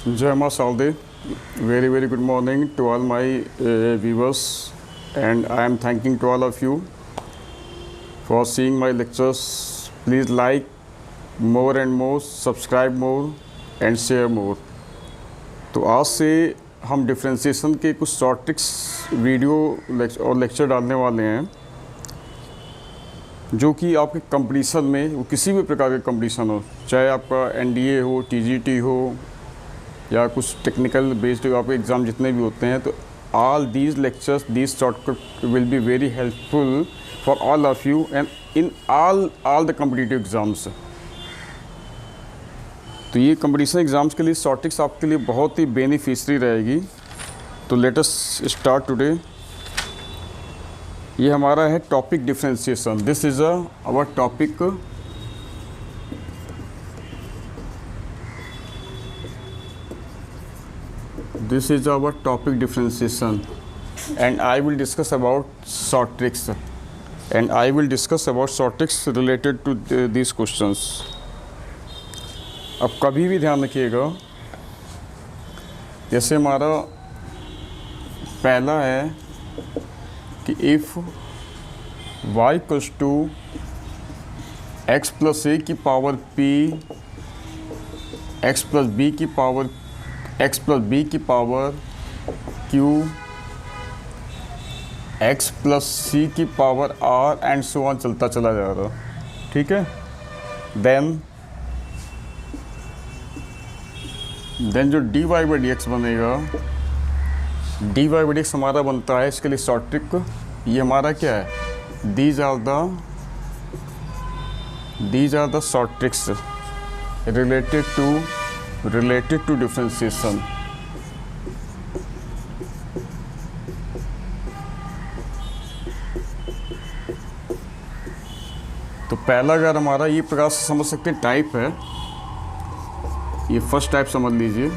Jai Ma Salde, very good morning to all my viewers, and I am thanking to all of you for seeing my lectures. Please like more and more, subscribe more and share more. तो आज से हम differentiation के कुछ short tricks video और lecture डालने वाले हैं, जो कि आपके कंपटीशन में, वो किसी भी प्रकार के कंपटीशन हो, चाहे आपका एनडीए हो, टीजीटी हो या कुछ टेक्निकल बेस्ड आपके एग्ज़ाम जितने भी होते हैं, तो all these lectures, these shortcut will be very helpful for all of you and in all the competitive exams. तो ये कंपटीशन एग्ज़ाम्स के लिए शॉर्ट ट्रिक्स आपके लिए बहुत ही बेनिफिशियरी रहेगी। तो लेट अस स्टार्ट टुडे। ये हमारा है topic differentiation. This is our topic. This is our topic differentiation, and I will discuss about short tricks, related to these questions. अब कभी भी ध्यान रखिएगा, जैसे हमारा पहला है कि if y equals to x plus A की power p, X plus B की पावर x प्लस बी की पावर q, x प्लस सी की power r and so on चलता चला जा रहा। ठीक है। देन जो dy बाई dx बनेगा, dy बाई dx हमारा बनता है, इसके लिए शॉर्ट ट्रिक ये हमारा क्या है, these are the short tricks related to differentiation। तो पहला अगर हमारा ये प्रकार से समझ सकते हैं टाइप है, ये फर्स्ट टाइप समझ लीजिए,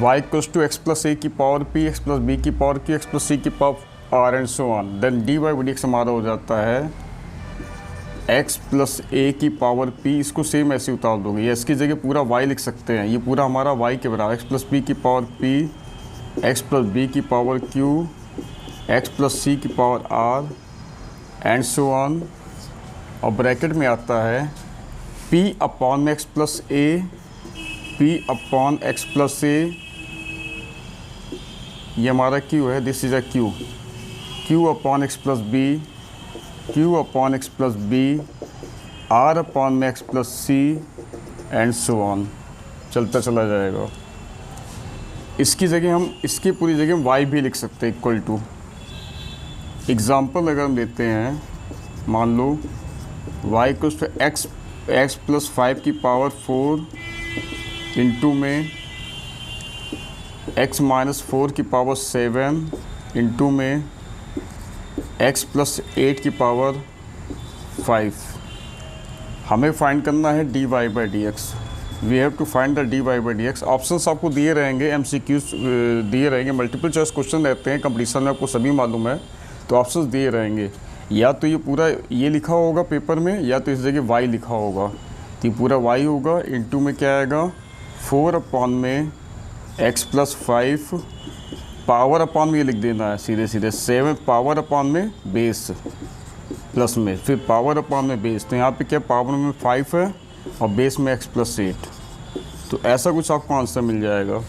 y equals to x plus A की power p, X plus B की पावर q, एक्स प्लस सी की power r and so on. Then dy by dx हमारा हो जाता है x प्लस ए की पावर p, इसको सेम ऐसे उतार दोगे, या इसकी जगह पूरा y लिख सकते हैं, ये पूरा हमारा y के बराबर, x प्लस बी की power p, x plus B की पावर q, x प्लस सी की power r and so on. और ब्रैकेट में आता है p upon x plus a, p upon x plus a, ये हमारा q है, this is a q upon x plus b, q upon x plus b, r upon x plus c and so on चलता चला जाएगा। इसकी जगह हम, इसकी पूरी जगह हम y भी लिख सकते हैं, इक्वल टू। एग्ज़ाम्पल अगर हम देते हैं, मान लो y equals to x plus 5 की पावर 4 इंटू में x माइनस 4 की पावर 7 इंटू में x प्लस 8 की पावर 5। हमें फाइंड करना है dy by dx। We have to find the dy by dx। Options आपको दिए रहेंगे, MCQs दिए रहेंगे, मल्टीपल चॉइस क्वेश्चन रहते हैं कंपटीशन में, आपको सभी मालूम है। तो ऑप्शंस दिए रहेंगे, या तो ये पूरा ये लिखा होगा पेपर में, या तो इस जगह y लिखा होगा। तो ये पूरा y होगा, इंटू में क्या आएगा, 4 अपॉन में x प्लस 5, पावर अपॉन में ये लिख देना है सीधे 7, पावर अपॉन में बेस प्लस में, फिर पावर अपॉन में बेस। तो यहाँ पे क्या, पावर में 5 है और बेस में x प्लस 8। तो ऐसा कुछ आपको आंसर मिल जाएगा।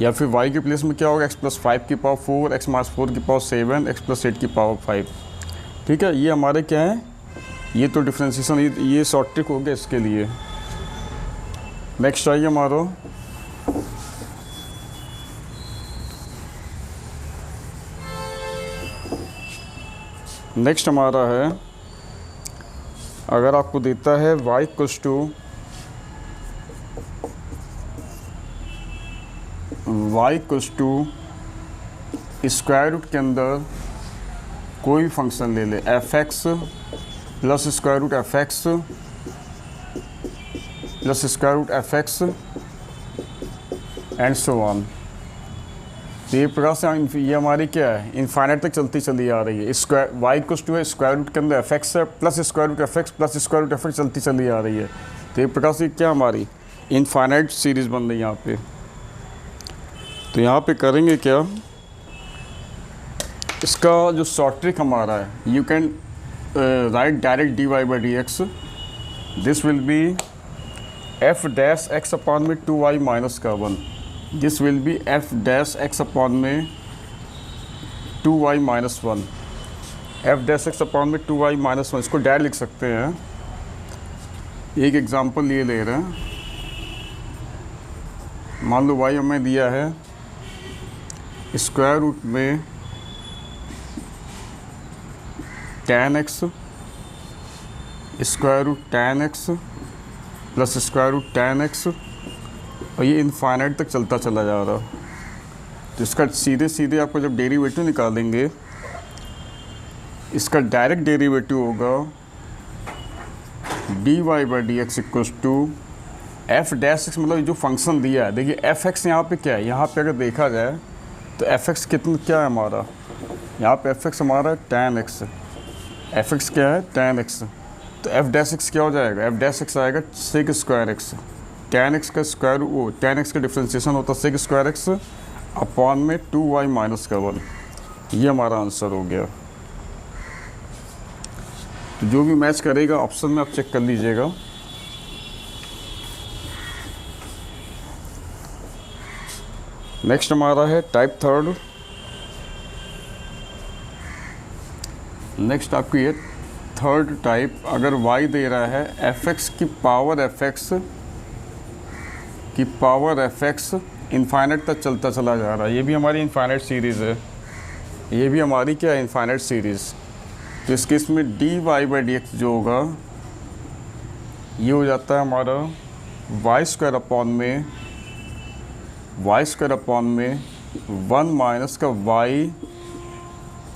या फिर y के प्लेस में क्या होगा, x प्लस 5 की पावर 4, x माइनस 4 की पावर 7, x प्लस 8 की पावर 5। ठीक है। ये हमारे क्या है, ये तो डिफ्रेंशिएशन, ये शॉर्ट ट्रिक हो गया इसके लिए। नेक्स्ट आइए हमारा, नेक्स्ट हमारा है, अगर आपको देता है y equals to square root के अंदर कोई भी फंक्शन ले ले, f(x) plus square root f(x) plus square root f(x) and so on. तो ये प्रकार से ये हमारी क्या है, इनफाइनाइट तक चलती चली आ रही है। स्क्वायर y इक्वल्स टू है स्क्वायर रूट के अंदर f(x) है, plus square root f(x) plus square root f(x) चलती चली आ रही है। तो एक प्रकार से क्या हमारी इनफाइनाइट सीरीज़ बन रही है यहाँ पे। तो यहाँ पे करेंगे क्या, इसका जो शॉर्ट ट्रिक हमारा है, you can write direct d y by d x, this will be f dash x upon में 2y माइनस का 1, this will be f dash x upon में 2y minus 1, f dash x upon में 2y minus 1। इसको direct लिख सकते हैं। एक example ये ले रहे हैं, मान लो y हमें दिया है स्क्वायर रूट में tan x square root tan x plus square root tan x, और ये इनफाइनाइट तक चलता चला जा रहा। तो इसका सीधे सीधे आपको जब डेरिवेटिव निकालेंगे, इसका डायरेक्ट डेरिवेटिव होगा d y by d x equals to f dash x, मतलब जो फंक्शन दिया है। देखिए एफ एक्स यहाँ पर क्या है, यहाँ पे अगर देखा जाए तो एफ एक्स कितना क्या है हमारा, यहाँ पे एफ एक्स हमारा tan x, एफ एक्स क्या है tan x, तो एफ डैश एक्स क्या हो जाएगा, एफ डैश एक्स आएगा sec square x, tan x का स्क्वायर, वो tan x का डिफ्रेंसिएशन होता है सेक स्क्वायर एक्स अपॉन में 2y माइनस का 1। ये हमारा आंसर हो गया। तो जो भी मैच करेगा ऑप्शन में आप चेक कर लीजिएगा। नेक्स्ट हमारा है टाइप थर्ड। नेक्स्ट आपकी ये थर्ड टाइप, अगर y दे रहा है एफ एक्स की पावर एफ एक्स इनफाइनाइट तक चलता चला जा रहा है। ये भी हमारी इनफाइनाइट सीरीज़ है, ये भी हमारी क्या है इनफाइनाइट सीरीज़। तो इस केस में d y by d x जो होगा ये हो जाता है हमारा वाई स्क्वायर अपॉन में 1 माइनस का y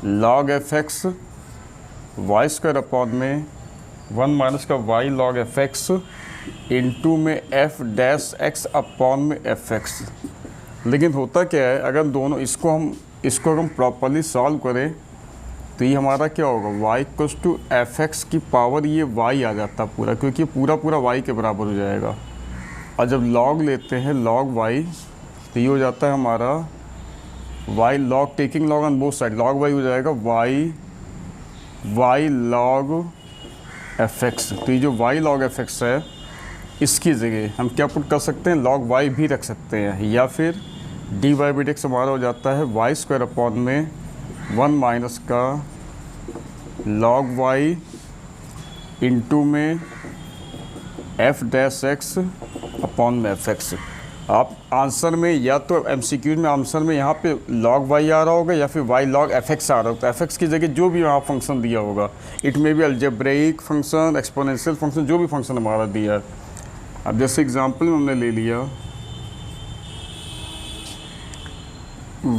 log f x, y square upon में 1 माइनस का y log f x into में एफ डैश एक्स अपॉन में एफ एक्स। लेकिन होता क्या है, अगर दोनों इसको हम प्रॉपरली सॉल्व करें तो ये हमारा क्या होगा, y equals to f x की पावर ये y आ जाता पूरा, क्योंकि पूरा y के बराबर हो जाएगा। और जब लॉग लेते हैं लॉग y, तो ये हो जाता है हमारा y log, taking log on both side, log y हो जाएगा y लॉग एफ एक्स। तो ये जो y लॉग एफ एक्स है, इसकी जगह हम क्या पुट कर सकते हैं, लॉग y भी रख सकते हैं, या फिर d y by d x हमारा हो जाता है वाई स्क्वायर अपॉन में 1 माइनस का लॉग y इंटू में एफ डैश एक्स अपॉन में एफ एक्स। आप आंसर में या तो एमसीक्यू में आंसर में यहाँ पे log y आ रहा होगा या फिर y log fx आ रहा होगा। तो fx की जगह जो भी यहाँ फंक्शन दिया होगा, इट में भी अलजेब्रिक फंक्शन, एक्सपोनेंशियल फंक्शन, जो भी फंक्शन हमारा दिया है। अब जैसे एग्जांपल में हमने ले लिया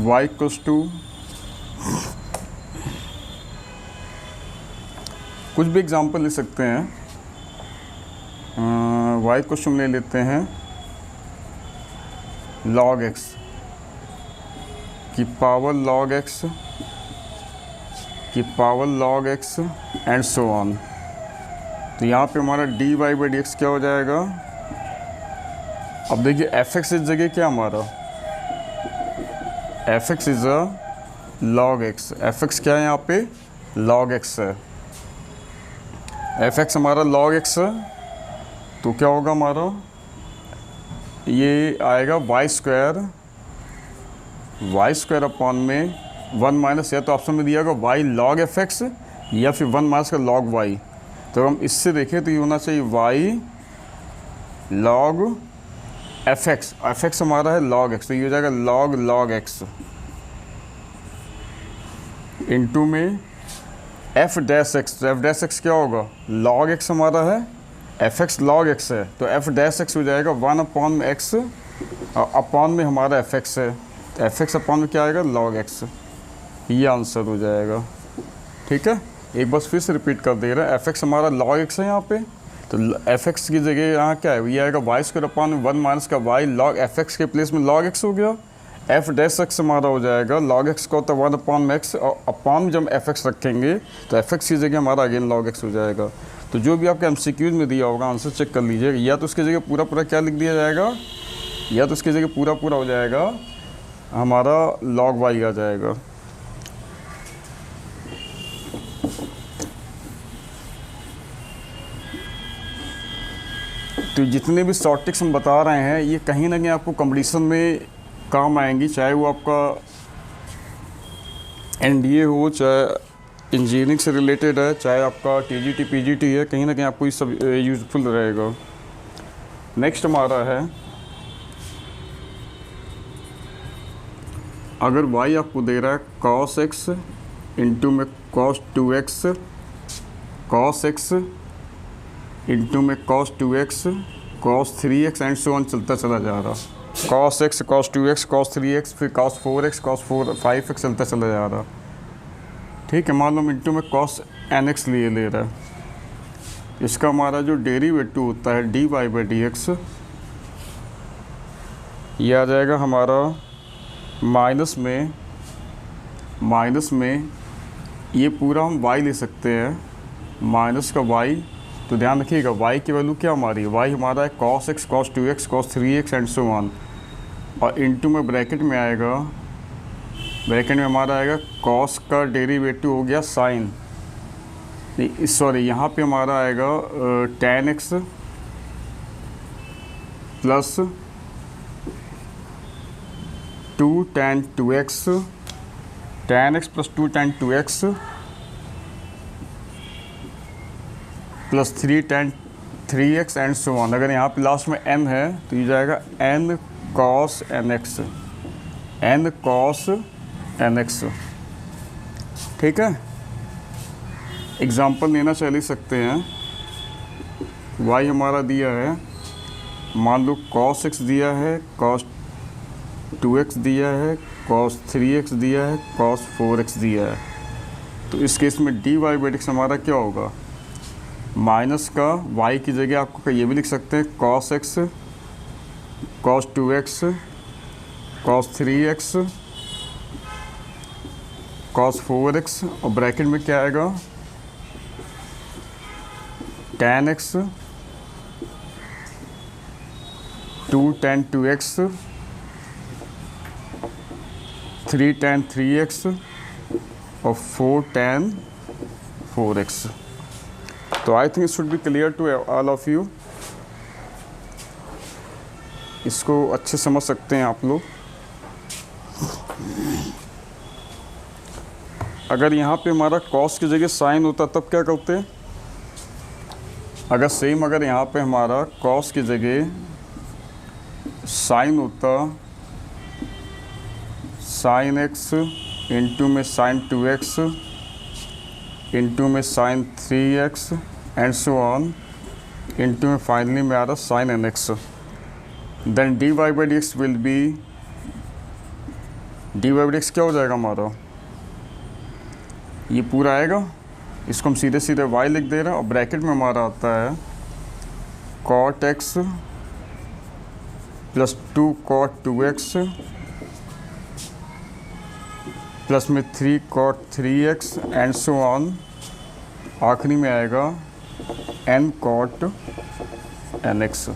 y इक्वल्स टू कुछ भी एग्जांपल ले सकते हैं, y इक्वल्स टू हम ले लेते हैं log x की power log x and so on. तो यहाँ पे हमारा d y by d x क्या हो जाएगा। अब देखिए एफ एक्स इस जगह क्या हमारा, F x is a log x, f x क्या है यहाँ पे log x है, एफ एक्स हमारा log x है। तो क्या होगा हमारा, ये आएगा वाई स्क्वायर अपॉन में 1 माइनस, या तो ऑप्शन में दिया होगा वाई लॉग एफ एक्स या फिर 1 माइनस का लॉग वाई। तो हम इससे देखें तो ये होना चाहिए वाई लॉग एफ एक्स हमारा है लॉग एक्स, तो ये हो जाएगा लॉग एक्स इंटू में एफ डैश एक्स क्या होगा, लॉग एक्स हमारा है, एफ एक्स लॉग एक्स है, तो एफ डैश एक्स हो जाएगा 1 अपॉन में एक्स, अपॉन में हमारा एफ एक्स है, तो एफ एक्स अपॉन में क्या आएगा लॉग एक्स। ये आंसर हो जाएगा। ठीक है, एक बार फिर से रिपीट कर दे रहा है, एफ एक्स हमारा लॉग एक्स है यहाँ पे, तो एफ एक्स की जगह यहाँ क्या है, ये आएगा वाई स्क्वायर अपॉन में 1 माइनस का वाई लॉग एफ एक्स के प्लेस में लॉग एक्स हो गया। एफ डैश एक्स हमारा हो जाएगा लॉग एक्स का होता है 1 अपॉन में एक्स, और अपॉन जब एफ एक्स रखेंगे तो एफ एक्स की जगह हमारा अगेन लॉग एक्स हो जाएगा। तो जो भी आपके MCQs में दिया होगा आंसर चेक कर लीजिएगा, या तो उसकी जगह पूरा पूरा क्या लिख दिया जाएगा, या तो उसकी जगह पूरा पूरा हो जाएगा हमारा log y आ जाएगा। तो जितने भी शॉर्ट ट्रिक्स हम बता रहे हैं ये कहीं ना कहीं आपको कंपटीशन में काम आएंगी, चाहे वो आपका NDA हो, चाहे इंजीनियरिंग से रिलेटेड है, चाहे आपका TGT PGT है, कहीं ना कहीं आपको ये सब यूज़फुल रहेगा। नेक्स्ट हमारा है, अगर y आपको दे रहा है cos x इंटू में cos 2x, cos x into में cos 2x, cos 3x and so on चलता चला जा रहा, cos x, cos 2x, cos 3x, फिर cos 4x, cos 5x चलता चला जा रहा। ठीक है, मान लो इंटू में cos nx ले रहा है। इसका हमारा जो डेरिवेटिव होता है dy बाई dx, ये आ जाएगा हमारा माइनस में ये पूरा हम y ले सकते हैं, माइनस का y। तो ध्यान रखिएगा y की वैल्यू क्या हमारी है, y हमारा है cos x, cos 2x, cos 3x and so on, और इनटू में ब्रैकेट में आएगा, ब्रैकेट में हमारा आएगा cos का डेरिवेटिव हो गया sin, नहीं सॉरी यहाँ पे हमारा आएगा tan x plus 2 tan 2x, tan x plus 2 tan 2x plus 3 tan 3x and so on. अगर यहाँ पे लास्ट में n है तो ये जाएगा n cos nx, n cos nx। ठीक है, एग्जाम्पल लेना चल ही सकते हैं। y हमारा दिया है, मान लो cos x दिया है, cos 2x दिया है, cos 3x दिया है, cos 4x दिया है। तो इस केस में dy बाई dx हमारा क्या होगा, माइनस का y की जगह आपको ये भी लिख सकते हैं cos x, cos 2x, cos 3x, cos 4x, और ब्रैकेट में क्या आएगा tan x, 2 tan 2x, 3 tan 3x और 4 tan 4x। तो I think it should be clear to all of you, इसको अच्छे समझ सकते हैं आप लोग। अगर यहाँ पे हमारा cos की जगह sin होता तब क्या करते, अगर यहाँ पे हमारा cos की जगह sin होता, sin x इंटू में sin 2x इंटू में sin 3x and so on, into में फाइनली में आ रहा sin nx, then dy by dx will be, dy by dx क्या हो जाएगा हमारा, ये पूरा आएगा, इसको हम सीधे सीधे y लिख दे रहे हैं, और ब्रैकेट में हमारा आता है cot x plus 2 cot 2x plus में 3 cot 3x and so on, आखिरी में आएगा n cot nx।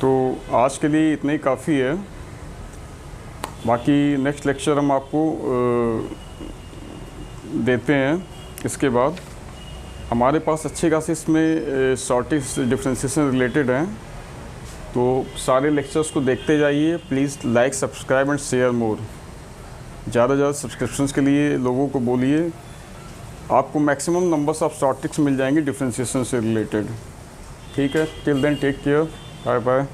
तो आज के लिए इतना ही काफ़ी है, बाकी नेक्स्ट लेक्चर हम आपको देते हैं। इसके बाद हमारे पास अच्छे खासे इसमें शॉर्टेज डिफ्रेंसिएशन रिलेटेड हैं, तो सारे लेक्चर्स को देखते जाइए। Please like, subscribe and share more. ज़्यादा से ज़्यादा सब्सक्रिप्शंस के लिए लोगों को बोलिए, आपको maximum numbers of short tricks मिल जाएंगे डिफ्रेंसिएशन से रिलेटेड। ठीक है, till then take care, bye bye.